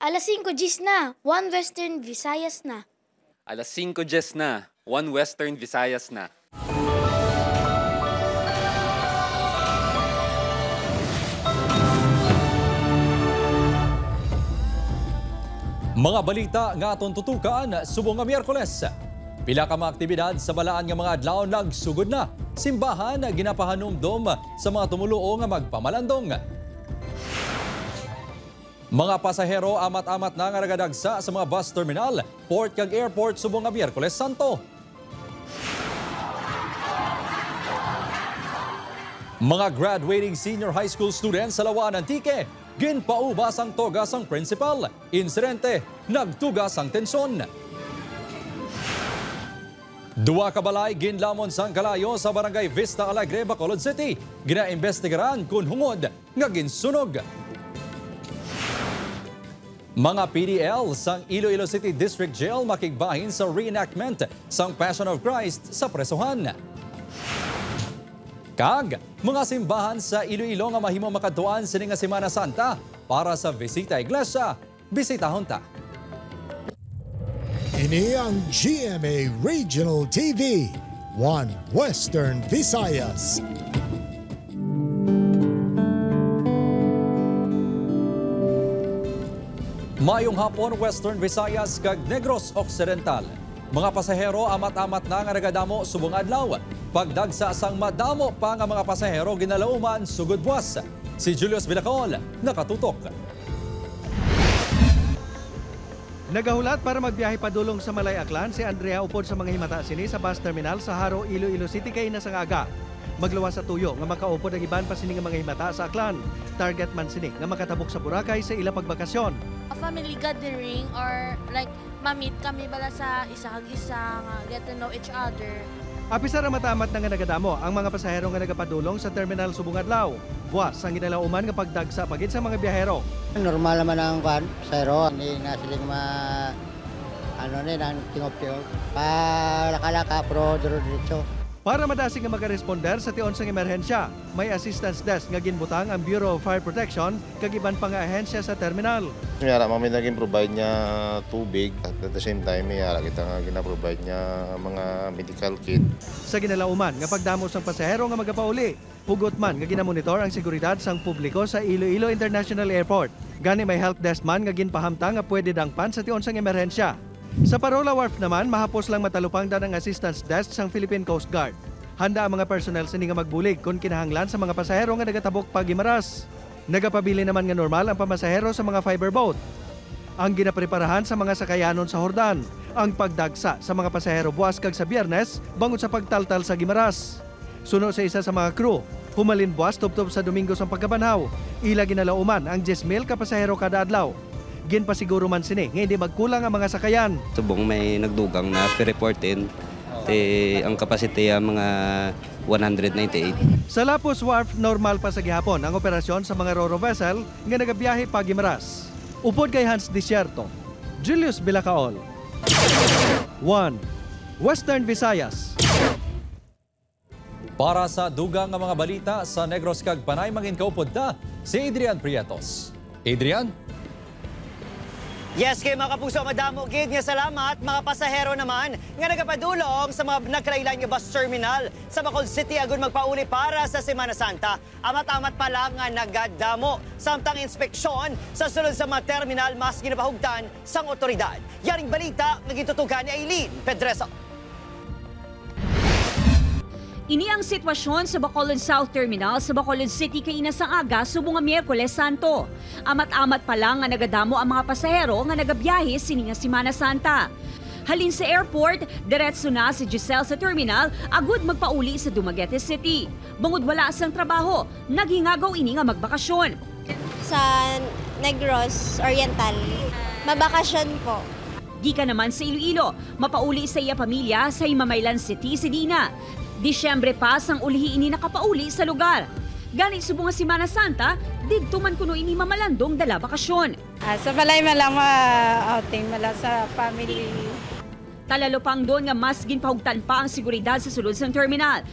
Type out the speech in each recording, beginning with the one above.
Alas 5 Gs na, 1 Western Visayas na. Alas 5 Gs na, 1 Western Visayas na. Mga balita nga atong tutukan subong nga Miyerkules. Pila ka mga aktibidad sa balaan nga mga adlaw nagsugod na. Simbahan ginapahanumdom sa mga tumuluo nga magpamalandong. Mga pasahero amat-amat na nga nagadagsa sa mga bus terminal, port kag airport subong nga Miyerkules Santo. Mga graduating senior high school students sa Lawan Antique, ginpaubas ang togas ang principal. Insidente, nagtugas ang tensyon. Duwa ka balay ginlamon sang kalayo sa Barangay Vista Alegre, Bacolod City. Ginaimbestigaran kung hungod nga ginsunog. Mga PDL sang Iloilo City District Jail makigbahin sa reenactment sang Passion of Christ sa presuhan. Kag, mga simbahan sa Iloilo nga mahimo makadtuan sini nga Semana Santa para sa Visita Iglesia. Bisitahon ta. Ini ang GMA Regional TV, One Western Visayas. Mayong hapon, Western Visayas kag Negros Occidental. Mga pasahero amat-amat na nga nagadamo subong adlaw. Pagdagsa sang madamo pa nga mga pasahero ginalauman sugod buwas. Si Julius Vilacol nakatutok. Nagahulat para magbiyahe padulong sa Malay Aklan si Andrea upod sa mga himata sini sa bus terminal sa Haro, Iloilo City kay nasang aga. Magluwas sa tuyo nga makaupod ang iban pa sini nga mga himata sa Aklan. Target man sini nga makatabok sa Boracay sa ila pagbakasyon. A family gathering or like mamit kami bala sa isa get to know each other. Apisa ra matamat na nga nagadamo ang mga pasahero nga nagapadulong sa terminal subong adlaw. Buwas ang ginalauman nga pagdagsa pagid sa mga biyahero. Normal naman ang pasahero, hindi na siling nang tingop-tingop. Laka-laka pero duro-diretso. Para madasig nga makaresponder sa tion sang emerhensya, may assistance desk nga ginbutang ang Bureau of Fire Protection kag iban pa nga ahensya sa terminal. Yara, mami naging provide niya tubig at the same time yara kita nga gina-provide niya mga medical kit. Sa ginalauman nga pagdamo sang pasahero nga magapauli, hugot man nga ginamonitor ang seguridad sang publiko sa Iloilo International Airport. Gani may help desk man nga ginpahamtang nga pwede dangpan sa tion sang emerhensya. Sa Parola Wharf naman, mahapos lang matalupang dan ang assistance desk sang Philippine Coast Guard. Handa ang mga personnel sini nga magbulig kung kinahanglan sa mga pasahero nga nagatabok pa gimaras. Nagapabili naman nga normal ang pamasahero sa mga fiber boat. Ang ginapreparahan sa mga sakayanon sa Hordan, ang pagdagsa sa mga pasahero buwas kag sa Biyernes bangod sa pagtaltal sa gimaras. Suno sa isa sa mga crew, humalin buwas tubtob sa Domingo sa pagkabanhaw. Ila ginalauman ang 10,000 ka pasahero kada adlaw. Ginpasiguro man sini nga hindi magkulang ang mga sakayan. Subong may nagdugang na reportin ang capacity mga 198. Sa Lapus Wharf, normal pa sa gihapon ang operasyon sa mga ro-ro vessel nga nagabiyahe pa gimaras. Upod kay Hans Desierto, Julius Bilacaol. 1. Western Visayas. Para sa dugang nga mga balita sa Negros kag Panay mangin kaupod ta si Adrian Prietos. Adrian? Yes, kay mga kapuso, madamo gid nga salamat mga pasahero naman nga nagapadulong sa mga nagkarailan nga bus terminal sa Bacolod City agon magpauli para sa Semana Santa. Amat-amat pa lang nga nagadamo samtang inspeksyon sa sulod sa mga terminal mas ginapahugtan sang otoridad. Yaring balita nga gitutugan ni Aileen Pedreso. Ini ang sitwasyon sa Bacolod South Terminal sa Bacolod City kay inasang aga subong nga Miyerkules Santo. Amat-amat pa lang nga nagadamo ang mga pasahero nga nagabiyahe sini nga Semana Santa. Halin sa airport, diretso na si Giselle sa terminal agud magpauli sa Dumaguete City. Bangod wala sang trabaho, naghingagaw ini nga magbakasyon. Sa Negros Oriental, mabakasyon po. Gika naman sa Iloilo, mapauli sa iya pamilya sa Himamaylan City, Sidina. Disyembre pa sang ulihi ini nakapauli sa lugar. Gani subong nga Semana Santa, didto man kuno ini mamalandong dala bakasyon. Sa balay malang outing mala sa family. Talalopang doon nga mas ginpahugtan pa ang seguridad sa sulod sang terminal.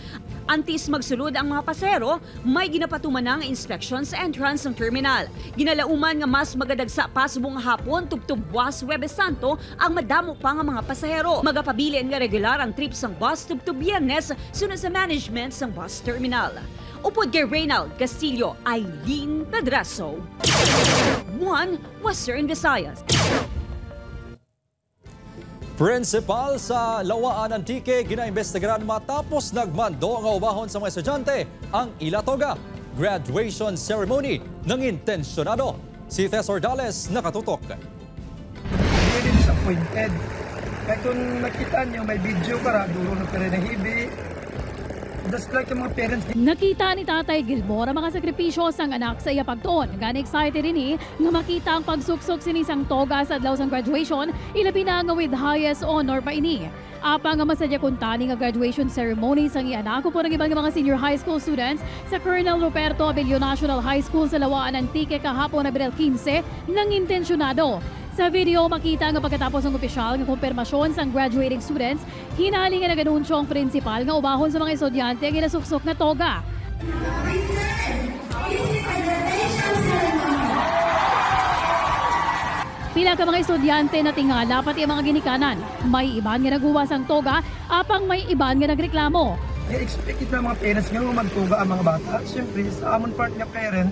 Antis magsulod ang mga pasahero, may ginapatuman ng inspection sa entrance ng terminal. Ginalauman nga mas magadagsa pa subong hapon tubtub buwas Huwebes Santo ang madamo pa nga mga pasahero. Magapabilin nga regular ang trip sang bus tubtub Biyernes sunod sa management sang bus terminal. Upod kay Reynald Castillo, Aileen Pedraso. 1 Western Visayas. Principal sa Lawaan Antique ginaimbestigaran matapos nagmando nga ubahon sa mga estudyante ang ilatoga. Graduation ceremony ng intensyonado. Si Tess Ordales nakatutok. Hindi disappointed. Kaya kung nakita niyo may video para duro na perinahibi. Just like yung mga parents. Nakita ni Tatay Gilmore ang mga sakripisyo sang anak sa iya pagtuon. Gan excited rini nga makita ang pagsuksok sinisang toga sa adlaw sang graduation, ilabi na nga with highest honor pa ini. Apa nga masadya kuntani nga graduation ceremony sang iya anak po ng ibang mga senior high school students sa Colonel Roberto Abelio National High School sa Lawaan Antique kahapon Abril 15 ng intensyonado. Sa video, makita nga pagkatapos ng opisyal ng kumpirmasyon sa graduating students, hinali nga naganunsyo ang prinsipal nga ubahon sa mga estudyante ang inasuksok na toga. Pila ka mga estudyante na tingala pati ang mga ginikanan. May iban nga naguwas ang toga, apang may iban nga nagreklamo. I-expect na mga parents nga magtuga ang mga bata. Siyempre, sa amon part nga parent,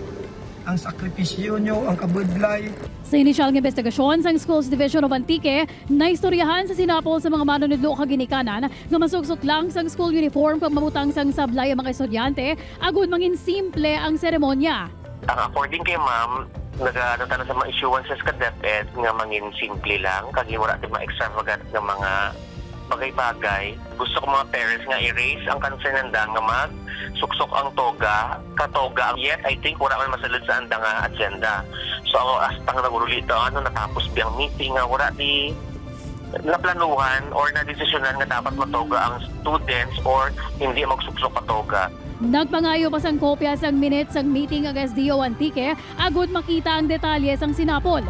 ang sakripisyo nyo, ang kabudlay. Sa inisyal ng investigasyon sa Schools Division of Antique, naistoryahan sa sinapol sa mga manunudlo kaginikanan nga masuksok lang sa school uniform pag mamutang sang sablay ang mga estudyante, agud mangin simple ang seremonya. According kay ma'am, nag-ano sa mga issuances ka DepEd nga mangin simple lang, kagi wala din ma-extravagant ng mga bagay-bagay. Gusto ko mga parents nga i-raise ang concern nga mag-suksok ang toga, katoga. Yet, I think wala man masalud sa anda nga agenda. So ako, astang naguruli ito, natapos biyang meeting nga wala di naplanuhan or na-desisyonan nga dapat matoga ang students or hindi magsuksok katoga. Nagpangayo pa sang kopya sang minutes sang meeting ang SDO Antique, agud makita ang detalye sang sinapol.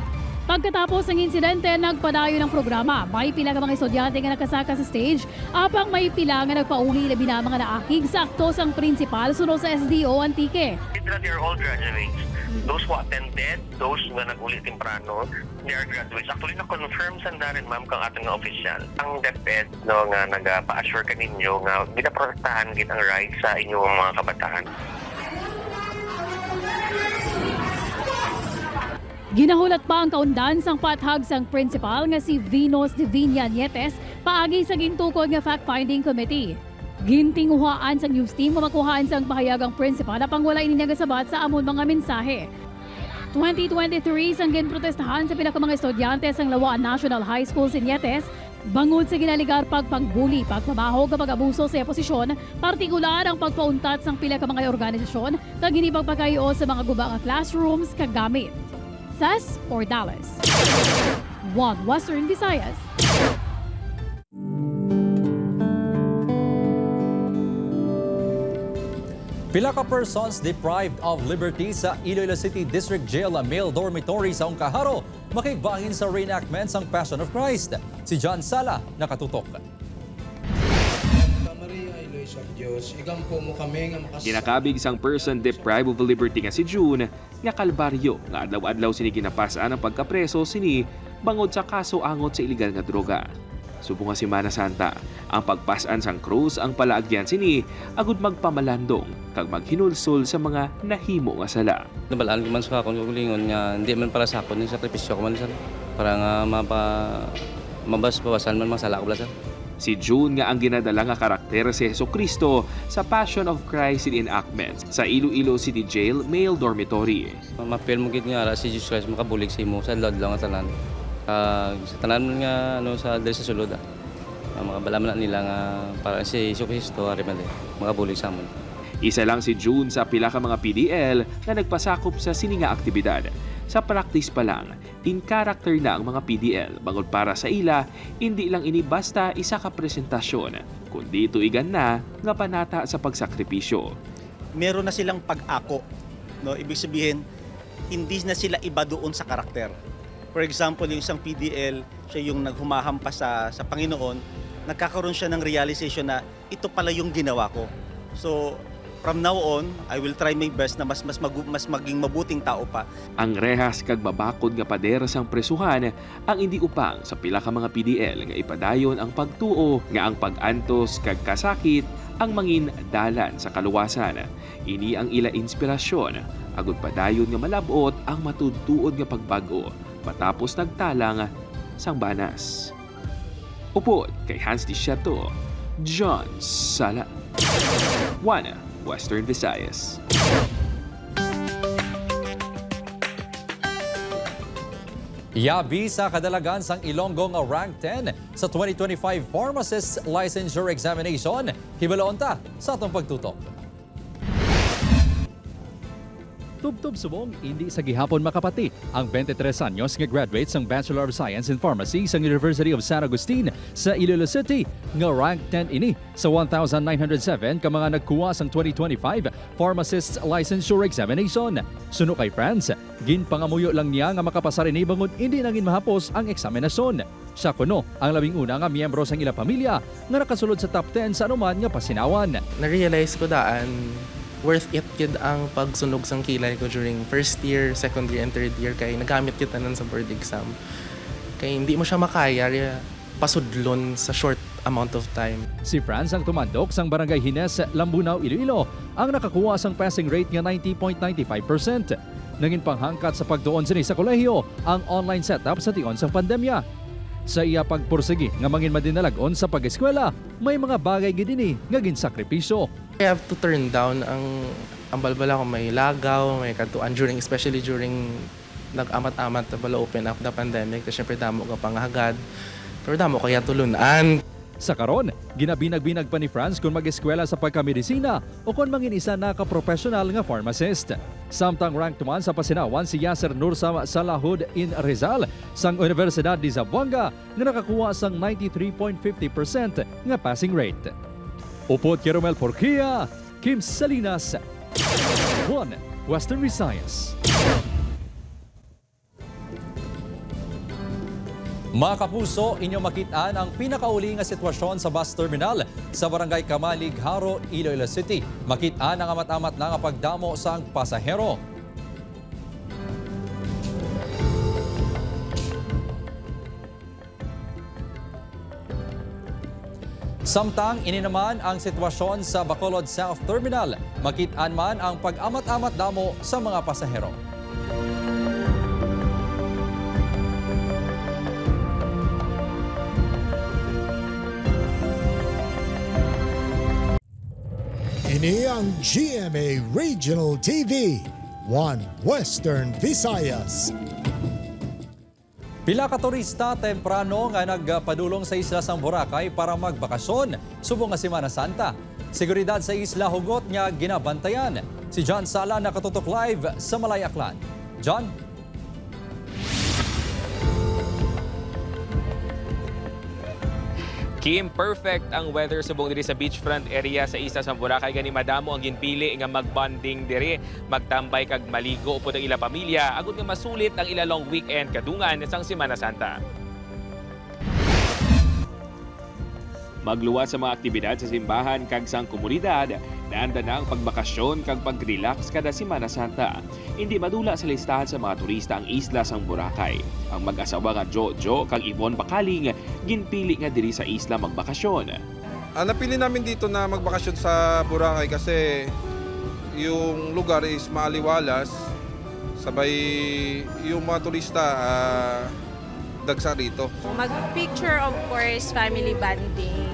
Pagkatapos ng insidente, nagpadayo ng programa. May pila ka mga estudyante nga nakasaka sa stage, apang may pila nga nagpauli labi na mga naakig sa akto sang prinsipal sunod sa SDO Antique. They're all graduates. Those who attended, those nga nag-uli temprano, they are graduates. Actually, na-confirm sanda rin, ma'am, kang ating official. Ang DepEd, no, nga nag-pa-assure ka ninyo nga ginaprotektahan gid ang rights sa inyong mga kabataan. Ginahulat pa ang kaundan sang pathag sang principal nga si Venus Divina Nietes paagi sa gintukod nga fact-finding committee. Gintinguhaan sang news team nga makuhaan sang pahayagang principal na pangwala ini nga sabat sa amon mga mensahe. 2023 sang ginprotestahan sa pila ka mga estudyante sang Lawaan National High School si Nietes bangod sa ginaligar pagpangbuli, pagpabaho kapag abuso sa posisyon, partikular ang pagpauntat sang pila ka mga organisasyon kag gini pagpakayo sa mga guba nga classrooms kag gamit. Tess Ordales, 1 Western Visayas. Pila ka persons deprived of liberty sa Iloilo City District Jail male dormitory sa Ongkaharo makigbahin sa reenactment sang Passion of Christ. Si John Sala nakatutok. Ginakabig sang person deprived of liberty nga si June nga kalbaryo nga adlaw-adlaw sini ginapasaan ang pagkapreso sini bangod sa kaso angot sa iligal nga droga. Subong nga Semana Santa, ang pagpasaan sang krus ang palaagyan sini agud magpamalandong kag maghinulsol sa mga nahimo nga sala. Nabalaan ko man sa akong kulingon nga hindi man para sa akon ni sakripisyo ko man sir para nga mabas-bawasan man masala ko bla sir. Si June nga ang ginadala nga karakter si Jesucristo sa Passion of Christ in enactment sa Iloilo City Jail male dormitory. Mapil mo gid nga si Jesus Christ makabulig sa imo sa adlaw nga tanan. Sa tanan nga sa dali sa sulod. Mga balaman nila nga para si Jesucristo ari man makabulig sa amon. Isa lang si June sa pila ka mga PDL na nagpasakop sa sininga aktibidad. Sa practice pa lang, in character na ang mga PDL bangod para sa ila, hindi lang ini basta isa ka presentasyon, kundi tuigan na nga panata sa pagsakripisyo. Meron na silang pag-ako. No? Ibig sabihin, hindi na sila iba doon sa karakter. For example, yung isang PDL, siya yung naghumahampas sa Panginoon, nagkakaroon siya ng realization na ito pala yung ginawa ko. So from now on, I will try my best na mas maging mabuting tao pa. Ang rehas kag babakod nga pader sang presuhan ang hindi upang sa pila ka mga PDL nga ipadayon ang pagtuo nga ang pag-antos kag kasakit ang mangin dalan sa kaluwasan. Ini ang ila inspirasyon agud padayon nga malabot ang matudtuod nga pagbago matapos nagtalang sang banas. Upod kay Hans Di Chateau, John Sala, One Western Visayas. Yabi sa kadalagan sang Ilonggo nga rank 10 sa 2025 Pharmacist Licensure Examination. Hibaloon ta sa atong pagtutok. Tubtob subong, hindi sa gihapon makapati ang 23 anyos nga graduate sang Bachelor of Science in Pharmacy sa University of San Agustin sa Iloilo City nga rank 10 ini sa 1,907 ka mga nagkuha sang 2025 Pharmacist Licensure Examination. Suno kay France, ginpangamuyo lang niya nga makapasa rin bangon hindi nangin mahapos ang eksaminasyon. Siya kuno ang labing una nga miyembro sang ila pamilya nga nakasulod sa top 10 sa anuman nga pasinawan. Na-realize ko daan worth it kid ang pagsunog sang kilay ko during first year, second year, and third year kay nagamit kita nan sa board exam. Kay hindi mo siya makaya pasudlon sa short amount of time. Si Franz ang tumandok sang Barangay Hines, Lambunaw, Iloilo ang nakakuha sang passing rate nga 90.95%. Nangin panghangkat sa pagtuon sini sa kolehiyo ang online setup sa tion sang pandemya. Sa iya pagpursigi nga mangin madinalagon sa pag-eskwela, may mga bagay gidini nga ginsakripisyo. I have to turn down ang balbala ko may lagaw, may katuan especially during nag-amat-amat bala open up the pandemic. Kasi syempre damo ka pangahagad, pero damo kaya tulunan. Sa karon, ginabinag-binag pa ni Franz kung mag-eskwela sa pagkamedisina o kung mangin isa na ka-professional nga pharmacist. Samtang ranked man sa pasinawan si Yasser Nursam Salahud in Rizal sang Universidad de Zamboanga nga nakakuha sang 93.50% nga passing rate. Upod kay Romel Porquia, Kim Salinas, One Western Visayas. Mga kapuso, inyo makitaan ang pinakauli nga sitwasyon sa bus terminal sa Barangay Kamalig, Haro, Iloilo City. Makitaan ang amat-amat na nga pagdamo sa ang pasahero. Samtang ini naman ang sitwasyon sa Bacolod South Terminal. Makitaan man ang pag-amat-amat damo sa mga pasahero. Ini ang GMA Regional TV, One Western Visayas. Pila ka turista temprano nga nagpadulong sa isla sang Boracay para magbakasyon subong nga Semana Santa. Seguridad sa isla hugot nga ginabantayan. Si John Sala nakatutok live sa Malay Aklan. John? Kim, perfect ang weather subong diri sa beachfront area sa isla sa Boracay. Gani madamo ang ginpili nga magbonding diri, magtambay kag maligo upod ang ila pamilya agud nga masulit ang ila long weekend kadungan sang Semana Santa. Magluwat sa mga aktibidad sa simbahan kag sang komunidad, naanda na ang pagbakasyon kag pag-relax kada Semana Santa. Hindi madula sa listahan sa mga turista ang isla sang Boracay. Ang mag-asawa nga Jojo kag Yvonne Bakaling ginpili nga diri sa isla magbakasyon. Napili namin dito na magbakasyon sa Boracay kasi yung lugar is maaliwalas, sabay yung mga turista dagsa rito. Mag-picture, of course, family bonding.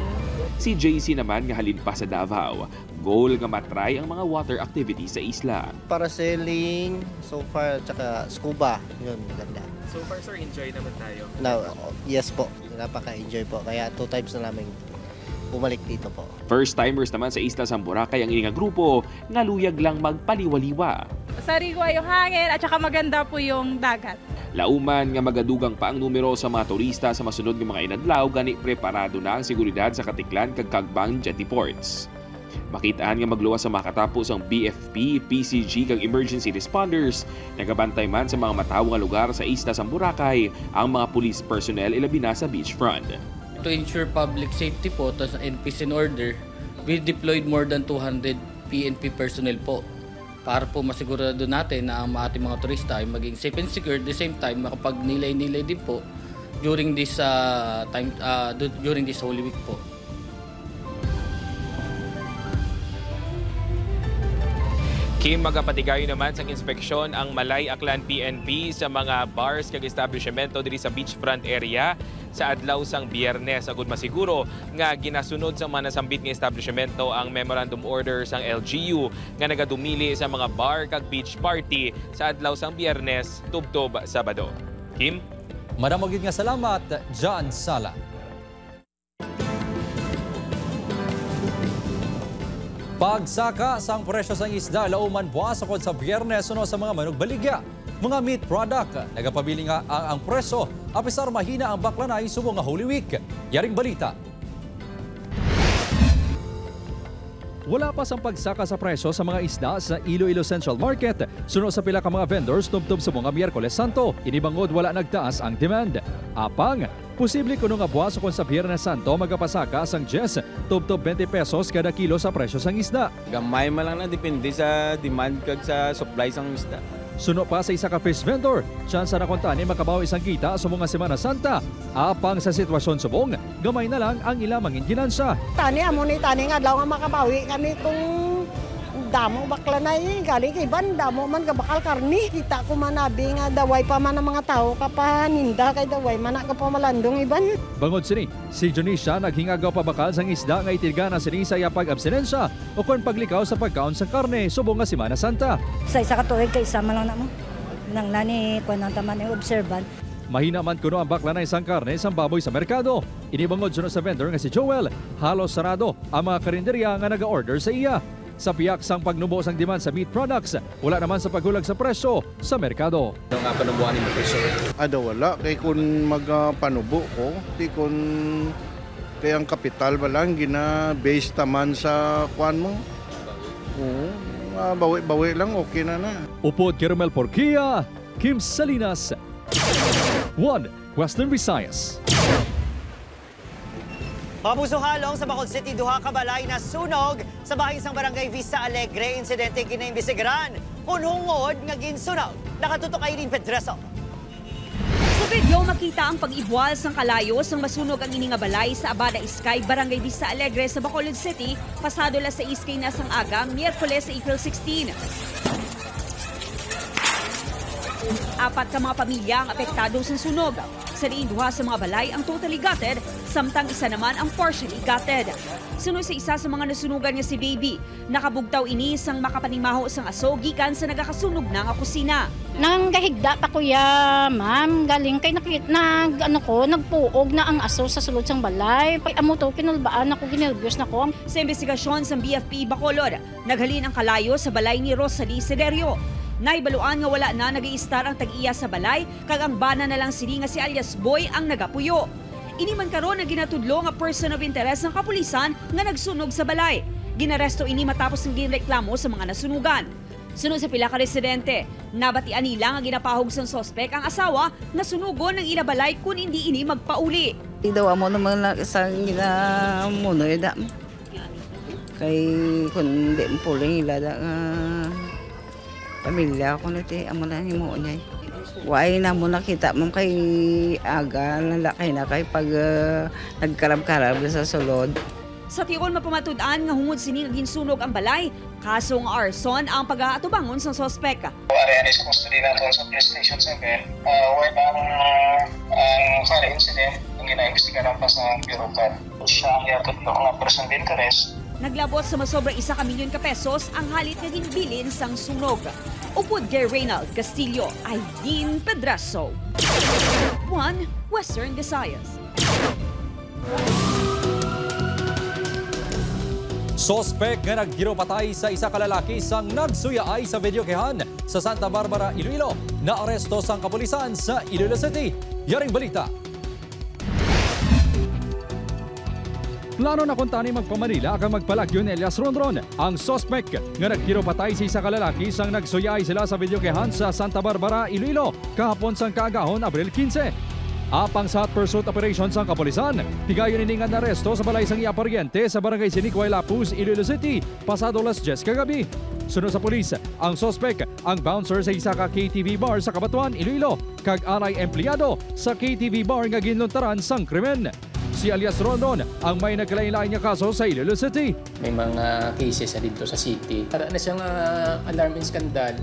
Si JC naman nga halin pa sa Davao, goal nga matry ang mga water activities sa isla. Parasailing, so far, tsaka scuba, yun, maganda. So far, sir, enjoy naman tayo? Yes po, napaka-enjoy po. Kaya 2 times na namin bumalik dito po. First-timers naman sa isla sa Boracay ang ilang grupo nga luyag lang magpaliwaliwa. Sariwa yung hangin at saka maganda po yung dagat. Lauman nga magadugang pa ang numero sa mga turista sa masunod ng mga inadlaw, gani preparado na ang seguridad sa Katiklan kag Kagbang jetty ports. Makitaan nga magluwas sa makatapos ang BFP, PCG kag emergency responders. Nagabantay man sa mga matawo nga lugar sa isla sa Boracay ang mga police personnel ilabi na sa beachfront. To ensure public safety po, and peace and order, We deployed more than 200 PNP personnel po para po masigurado natin na ang ating mga turista ay maging safe and secure. At the same time, makapag-nilay-nilay din po during this during this Holy Week po. Kim, magapatigayo naman sa inspeksyon ang Malay Aklan PNP sa mga bars kag establishmento diri sa beachfront area sa adlaw sang Biyernes. Agud masiguro nga ginasunod sa mga nasambit nga establishmento ang memorandum order sang LGU nga nagadumili sa mga bar kag beach party sa adlaw sang Biyernes tubtob Sabado. Kim? Madamogid nga salamat, John Sala. Pagsaka sang presyo sang isda lauman buwas akod sa Biyernes uno sa mga manugbaligya. Mga meat product, nagapabili nga ang presyo apisar mahina ang baklanay subong nga Holy Week. Yaring balita. Wala pa sang pagsaka sa presyo sa mga isda sa Iloilo Central Market. Suno sa pila ka mga vendors tubtob sa mga Miyerkules Santo. Inibangod wala nagtaas ang demand. Apang, posible kuno nga buwas kung sa Biyernes Santo magapasaka sang 10 tubtob 20 pesos kada kilo sa presyo sang isda. Gamay man lang na depende sa demand kag sa supply sang isda. Suno pa sa isa ka fish vendor, tsansa na kuntani makabaw isang kita sa mga Semana Santa. Apang sa sitwasyon subong, gamay na lang ang ila mangin ginansa. Tani amo ni tani nga daw nga makabawi kami kung damo bakla na galing kay ban damo man ka bakal karni. Kita ko manabi nga daway pa man ang mga tao kapaninda kay daway man ka pa malandong iban. Bangod sini, si Jonisha naghingagaw pa bakal sang isda nga itirgana sini sa iyapag absenensya o kon paglikaw sa pagkaon sa karne subong nga Semana Santa. Sa isa ka tuig kay sama lang na mo. Nang nani ko nang taman ni observan. Mahina man kuno ang bakla na isang karne sa baboy sa merkado. Inibangod suno sa vendor nga si Joel, halos sarado ang mga karinderya nga naga-order sa iya. Sa piyak sang pagnubo sang demand sa meat products, wala naman sa paghulag sa presyo sa merkado. Ano nga panubuan ni mo presyo? Wala. Kay kung magpanubo ko, di kung kay ang kapital ba lang, gina-base taman sa kuan mo. Oo, bawi-bawi lang, okay na na. Upod Caramel Porquia, Kim Salinas, 1 Western Visayas. Mapuso halong sa Bacolod City, duha ka balay na sunog sa bahay sang barangay Vista Alegre. Insidente ginaimbestigaran kung hungod nga ginsunog. Nakatutok kay Eileen Pedreso. Sa video makita ang pag-ibwal sang kalayo sang masunog ang ini nga balay sa Abada Iskay, barangay Vista Alegre sa Bacolod City, pasado la sa iskay na sang aga, Miyerkules sa April 16. Apat ka mga pamilya ang apektado sa sunog. Sa diin duha sa mga balay ang totally gutted, samtang isa naman ang partially gutted. Sunod sa isa sa mga nasunugan nga si Baby, nakabugtaw ini sang makapanimaho sang aso gikan sa nagakasunog na nga kusina. Nang kahigda pa kuya, ma'am, galing kay nagpuog na ang aso sa sulod sang balay. Pag amo to kinulbaan ako, ginervyos na ko. Sa investigasyon sa BFP Bacolod, naghalin ang kalayo sa balay ni Rosalie Cederio. Naibaluan nga wala na nag-i-star ang tag-iya sa balay, kag ang bana na lang sini nga si alias Boy ang nagapuyo. Ini man karon ang ginatudlo nga person of interest ng kapulisan nga nagsunog sa balay. Ginaresto ini matapos ng ginreklamo sa mga nasunugan. Sunod sa pila ka residente, nabatian nila nga ginapahog sa sospek ang asawa na sunugon ng inabalay kung hindi ini magpauli. Daw mo naman isang ginamuno ida. Kay kung hindi mo puling ilada pamilya ko niti amo na himo niya. Why na mo nakita mo kay aga lalaki na kay pag nagkarab-karab sa sulod. Sa tiyon mapamatud-an nga hungod sini nga ginsunog ang balay, kaso nga arson ang pag-aatubangon sa sospek. Area is custody nato sa police station 7. Where ang fire incident ang ginaimbestigahan pa sa Bureau of siya ang yatutlo nga person of interest. Naglabot sa masobra 1 milyon ka pesos ang halit nga ginbilin sang sunog. Upod kay Reynald Castillo, Eileen Pedraso. 1 Western Visayas. Sospek nga naggiro patay sa isa ka lalaki sang nagsuyaay sa videokehan sa Santa Barbara, Iloilo. Naaresto sang kapulisan sa Iloilo City. Yaring balita. Plano na kung tani magpamanila kang magpalagyo ni Elias Rondron. Ang sospek nga nagkiro patay sa isa ka lalaki sang nagsuyay sila sa videokehan sa Santa Barbara, Iloilo kahapon sang kaagahon, Abril 15. Apang sa hot pursuit operations ang kapulisan, tigayon iningan na aresto sa balay sang Iaparyente sa barangay Siniquay, Lapus, Iloilo City, pasado alas 10 kagabi. Sunod sa pulis, ang sospek ang bouncer sa isa ka KTV bar sa Kabatuan, Iloilo, kag anay empleyado sa KTV bar nga ginluntaran sang krimen. Si alias Rondon ang may nagkalain-lain nga kaso sa Iloilo City. May mga cases na dito sa city. Para na siyang alarm and scandal,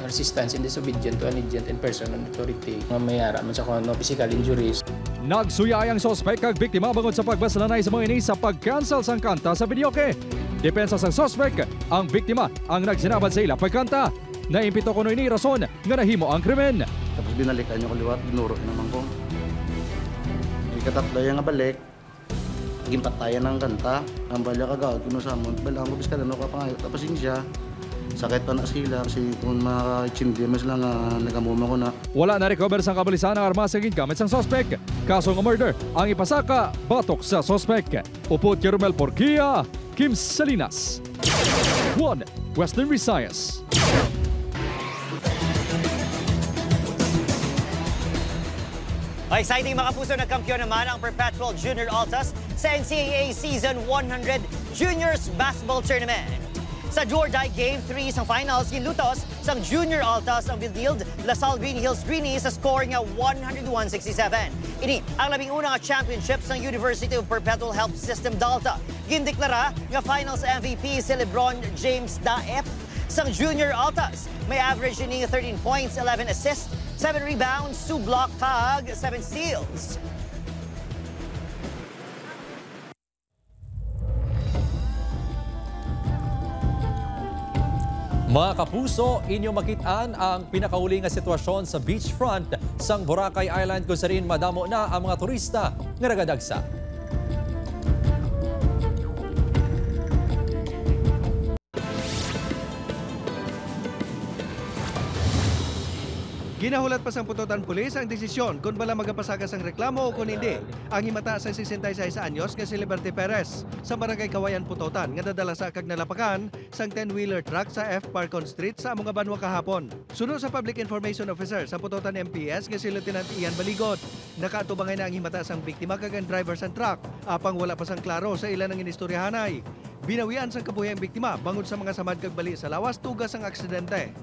resistance and disobedience to an agent and person on authority. Mga mayara man sa kung physical injuries. Nagsuyay ang sospek kag biktima bangod sa pagbaslanay sa mga ini sa pag-cancel sang kanta sa videoke. Depensa sang sospek, ang biktima ang nagsinabad sa ila pagkanta. Naimpito ko no ini rason nga nahimo ang krimen. Tapos binalikan niyo ko liwat, binuro naman ko. Ikatatlayan nga balik, naging patayan ng kanta, ang balya kagawad, kung nasamon, balang ko biskala no kapangayo, tapos yun siya, sakit pa na sila kasi kung makachindi, mas lang nagamuma ko na. Wala na recover sang kapulisan ang armas nga gingamit sang sospek. Kaso nga murder ang ipasaka batok sa sospek. Upot kay Romel Porquia, Kim Salinas. 1 Western Visayas. Exciting mga kapuso, nagkampiyon naman ang Perpetual Junior Altas sa NCAA Season 100 Juniors Basketball Tournament. Sa do-or-die Game 3 sa finals, gilutos sang Junior Altas ang Bildild Lasal Green Hills Greenies sa score nga 101-67. Ini ang labing unang championships ng University of Perpetual Health System Dalta. Gindeklara nga finals MVP si LeBron James Daep sang Junior Altas. May average ini 13 points, 11 assists, 7 rebounds, 2 block kag 7 steals. Mga kapuso, inyo makitaan ang pinakauli nga sitwasyon sa beachfront sang Boracay Island kung saan madamo na ang mga turista nga nagadagsa. Ginahulat pa sang pututan pulis ang desisyon kung bala magapasagas ang reklamo o kung hindi. Ang himata sa 66 anyos nga si Liberty Perez sa barangay Kawayan Pututan nga nadala sa kag nalapakan sang 10-wheeler truck sa F. Parcon Street sa Among Banwa kahapon. Sunod sa Public Information Officer sa Pututan MPS nga si Lieutenant Ian Baligot. Nakaatubangay na ang himata sang biktima kag ang driver sang truck. Apang wala pa sang klaro sa ilan ng inistoryahanay. Binawian sang kabuhi ang biktima bangod sa mga samad kag bali sa lawas tugas ang aksidente.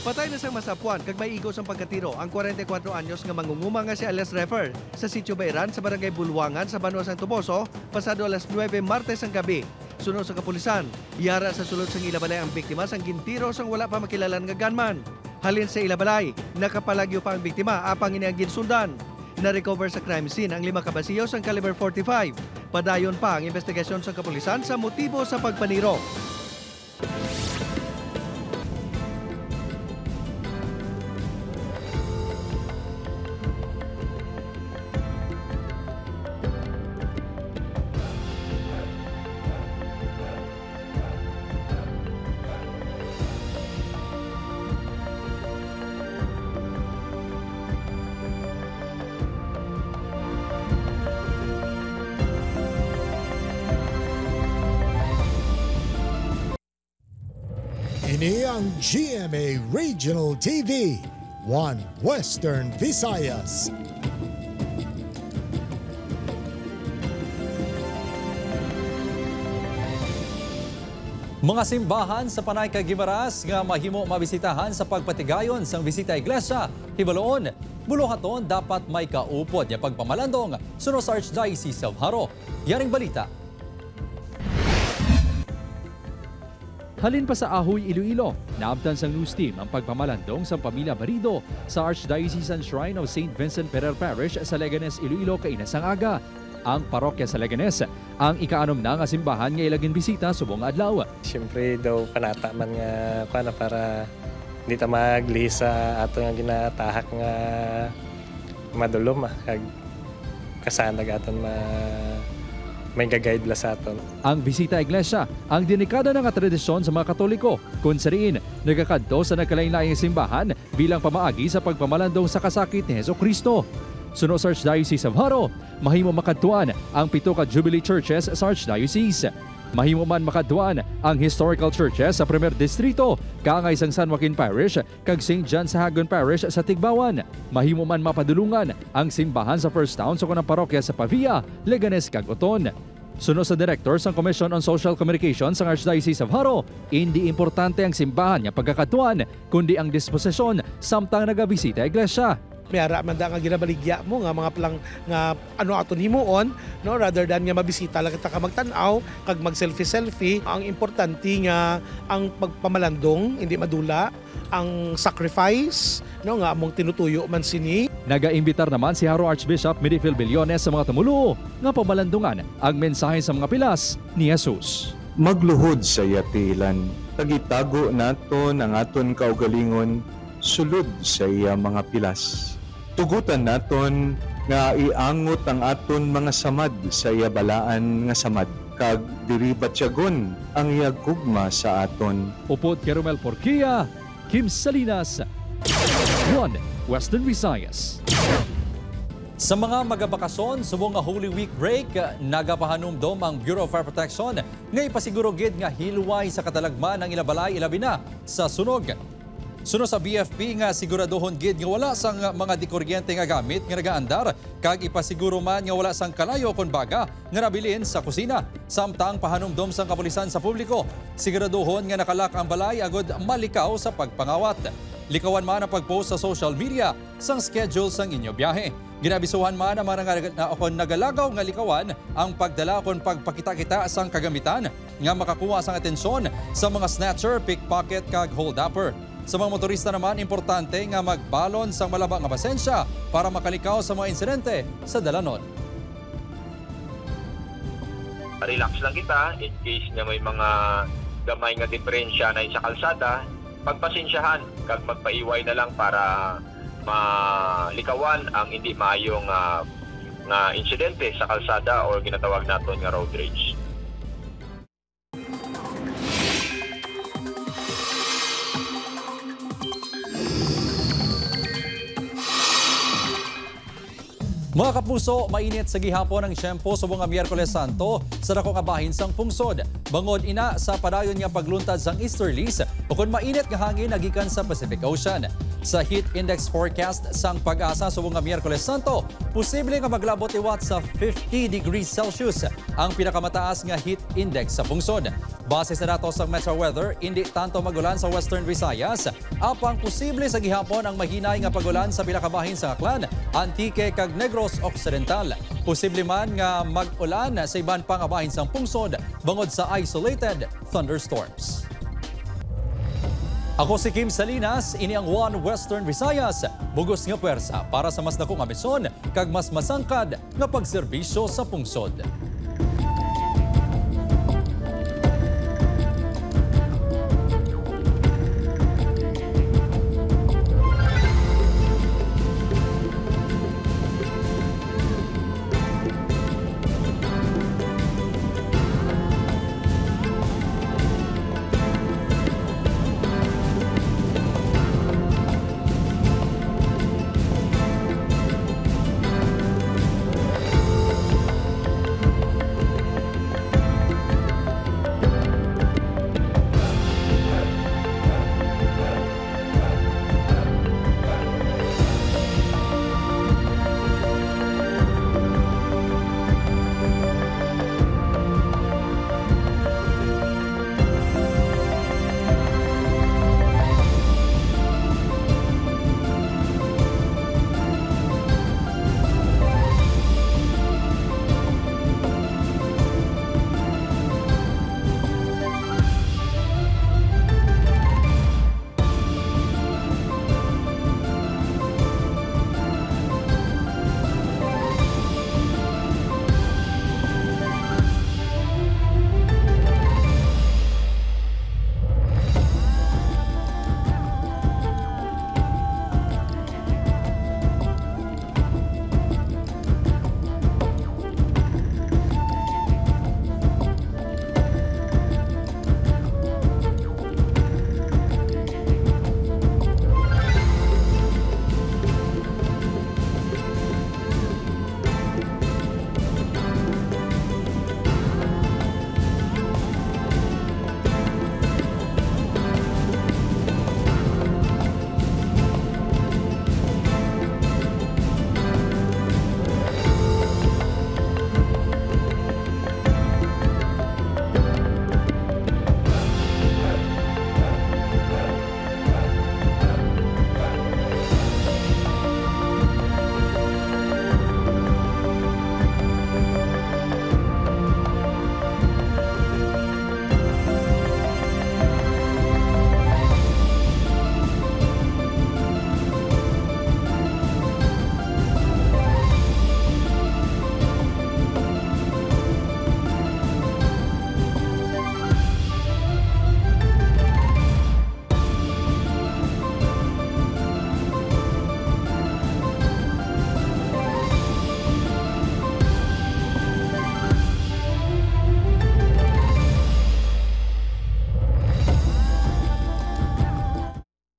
Patay na sang masapuan kag may igos ang pagkatiro ang 44 anyos nga mangunguma nga si alias Refer sa Sitio Bayran sa barangay Bulwangan sa Banwa Sang Toboso pasado alas 9 Martes ang gabi. Sunod sa kapulisan, yara sa sulod sang ilabalay ang biktima sang gintiro sang wala pa makilalan nga gunman. Halin sa ilabalay, nakapalagyo pa ang biktima apang ini ang ginsundan. Na-recover sa crime scene ang 5 kabasiyo sang caliber 45. Padayon pa ang investigasyon sa kapulisan sa motibo sa pagpaniro. Ini ang GMA Regional TV, 1 Western Visayas. Mga simbahan sa Panay kag Guimaras nga mahimo mabisitahan sa pagpatigayon sang bisita iglesia, hibaloon, buluhaton dapat may kaupod nga pagpamalandong sunod sa Archdiocese of Haro. Yaring balita. Halin pa sa Ahoy, Iloilo, naabtan sang news team ang pagpamalandong sa pamilya Barido sa Archdiocesan Shrine of St. Vincent Ferrer Parish sa Leganes, Iloilo, kainasang aga. Ang parokya sa Leganes, ang ika-6 na nga simbahan nga ilagin bisita subong adlaw. Siyempre daw panata man nga para hindi ta maglisa ato nga ginatahak nga madulom kag kasanag aton may gagayad la sa aton. Ang bisita iglesia, ang dinikada ng tradisyon sa mga Katoliko, kung sariin nagakadto sa nagkalain-laing simbahan bilang pamaagi sa pagpamalandong sa kasakit ni Hesukristo. Suno sa Archdiocese of Haro, mahimo makadtuan ang 7 ka Jubilee Churches sa Archdiocese. Mahimo man makadtuan ang historical churches sa 1 Distrito, kaangay sang San Joaquin Parish kag St. John sa Hagon Parish sa Tigbawan. Mahimo man mapadulungan ang simbahan sa First Town sa kunang parokya sa Pavia, Leganes kag Oton. Suno sa Director sa Commission on Social Communications sa Archdiocese of Haro, hindi importante ang simbahan nga pagkakatuan kundi ang disposisyon samtang nagabisita iglesia. Mayara man da nga ginabaligya mo nga mga palang nga ano aton himuon, no, rather than nga mabisita lang kita ka magtan-aw kag mag selfie. Ang importante nga ang pagpamalandong hindi madula, ang sacrifice, no, nga among tinutuyo man sini. Nagaimbitar naman si Haro Archbishop Medifil Billones sa mga tumuluo nga pamalandungan ang mensahe sa mga pilas ni Jesus. Magluhod sa yatilan, tagitago naton ang aton kaugalingon sulod sa iya mga pilas. Tugutan naton nga iangot ang aton mga samad sa iya balaan nga samad kag diri batyagon ang iya gugma sa aton. Upod kay Romel Porquia, Kim Salinas, 1 Western Visayas. Sa mga magabakasyon, subong nga Holy Week break, nagapahanumdom ang Bureau of Fire Protection nga ipasiguro gid nga hilway sa katalagman ng ilabalay ilabi na sa sunog. Suno sa BFP nga siguraduhon gid nga wala sang mga dikuryente nga gamit nga nagaandar kag ipasiguro man nga wala sang kalayo kon baga nga nabilin sa kusina. Samtang pahanumdom sang kapulisan sa publiko, siguraduhon nga nakalak ang balay agod malikaw sa pagpangawat. Likawan man ang pagpost sa social media sang schedule sang inyo biyahe. Ginabisuhan man ang mga nagalagaw nga likawan ang pagdala kon pagpakita-kita sang kagamitan nga makakuha sang atensyon sa mga snatcher, pickpocket kag hold-upper. Sa mga motorista naman, importante nga magbalon sa malaba nga pasensya para makalikaw sa mga insidente sa dalanon. Relax lang kita in case na may mga gamay nga diferensya na sa kalsada, pagpasensyahan kag magpaiway na lang para malikawan ang hindi maayong nga insidente sa kalsada o ginatawag naton nga road rage. Mga kapuso, mainit sa gihapon ang tiyempo sa mga Miyerkules Santo sa dako nga bahin sang pungsod. Bangod ina sa padayon nga pagluntad sang easterlies o kung mainit nga hangin nagikan sa Pacific Ocean. Sa heat index forecast sang pag-asa sa mga Miyerkules Santo, posible nga maglabot iwat sa 50 degrees Celsius ang pinakamataas nga heat index sa pungsod. Base sa datos ng Metro Weather, hindi tanto magulan sa Western Visayas. Apang posible sa gihapon ang mahinay nga pagulan sa pinakabahin sa Aklan, Antique kag Negros Occidental. Posible man nga mag-ulan sa iban pang abahin sang pungsod bangod sa isolated thunderstorms. Ako si Kim Salinas, ini ang 1 Western Visayas. Bugos nga puwersa para sa mas dako nga misyon kag mas masangkad nga pagserbisyo sa pungsod.